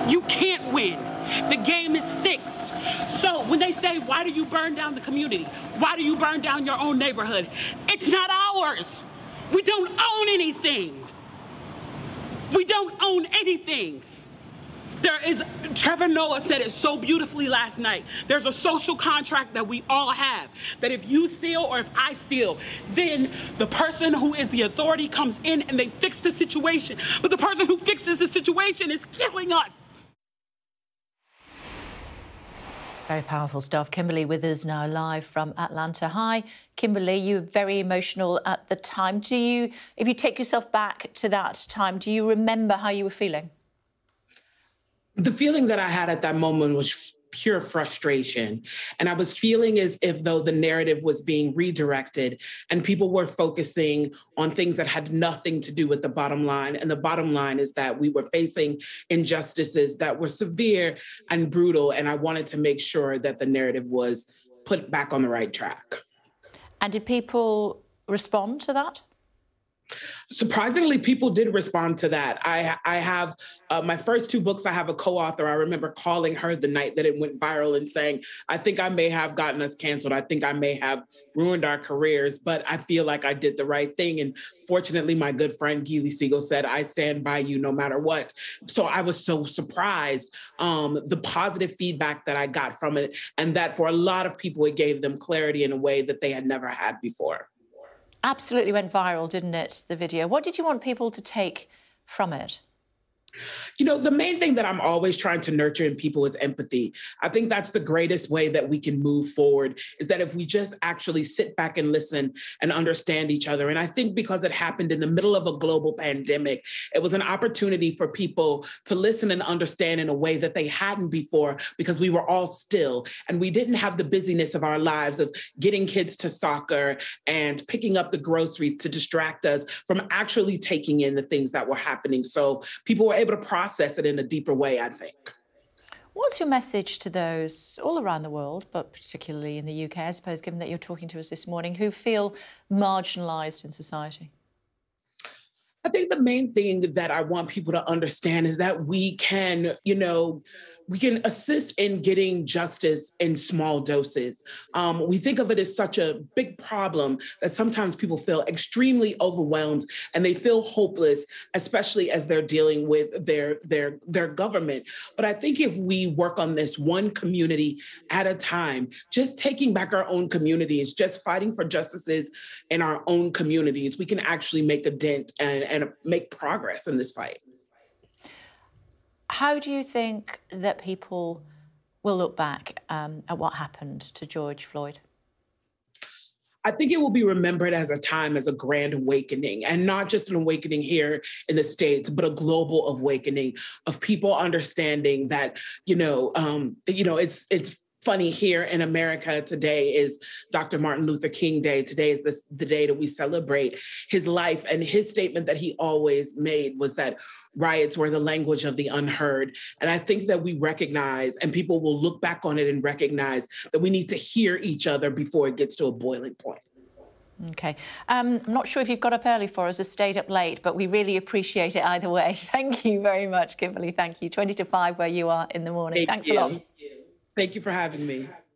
You can't win. The game is fixed. So when they say, why do you burn down the community? Why do you burn down your own neighborhood? It's not ours. We don't own anything. We don't own anything. Trevor Noah said it so beautifully last night. There's a social contract that we all have, that if you steal or if I steal, then the person who is the authority comes in and they fix the situation. But the person who fixes the situation is killing us. Very powerful stuff. Kimberly with us now live from Atlanta. Hi, Kimberly, you were very emotional at the time. If you take yourself back to that time, do you remember how you were feeling? The feeling that I had at that moment was pure frustration. And I was feeling as if though the narrative was being redirected and people were focusing on things that had nothing to do with the bottom line. And the bottom line is that we were facing injustices that were severe and brutal. And I wanted to make sure that the narrative was put back on the right track. And did people respond to that? Surprisingly, people did respond to that. I have my first two books, I have a co-author. I remember calling her the night that it went viral and saying, I think I may have gotten us canceled. I think I may have ruined our careers, but I feel like I did the right thing. And fortunately, my good friend Keely Siegel said, I stand by you no matter what. So I was so surprised, the positive feedback that I got from it, and that for a lot of people, it gave them clarity in a way that they had never had before. Absolutely went viral, didn't it, the video? What did you want people to take from it? You know, the main thing that I'm always trying to nurture in people is empathy. I think that's the greatest way that we can move forward, is that if we just actually sit back and listen and understand each other. And I think because it happened in the middle of a global pandemic, it was an opportunity for people to listen and understand in a way that they hadn't before, because we were all still and we didn't have the busyness of our lives of getting kids to soccer and picking up the groceries to distract us from actually taking in the things that were happening. So people were able to process it in a deeper way, I think. What's your message to those all around the world, but particularly in the UK, I suppose, given that you're talking to us this morning, who feel marginalised in society? I think the main thing that I want people to understand is that we can, we can assist in getting justice in small doses. We think of it as such a big problem that sometimes people feel extremely overwhelmed and they feel hopeless, especially as they're dealing with their government. But I think if we work on this one community at a time, just taking back our own communities, just fighting for justices in our own communities, we can actually make a dent and make progress in this fight. How do you think that people will look back at what happened to George Floyd? I think it will be remembered as a time, as a grand awakening, and not just an awakening here in the States, but a global awakening of people understanding that, it's funny here in America. Today is Dr. Martin Luther King Day. Today is the day that we celebrate his life. And his statement that he always made was that riots were the language of the unheard. And I think that we recognize, and people will look back on it and recognize, that we need to hear each other before it gets to a boiling point. OK. I'm not sure if you've got up early for us or stayed up late, but we really appreciate it either way. Thank you very much, Kimberly. Thank you. 20 to 5 where you are in the morning. Thanks a lot. Thank you for having me.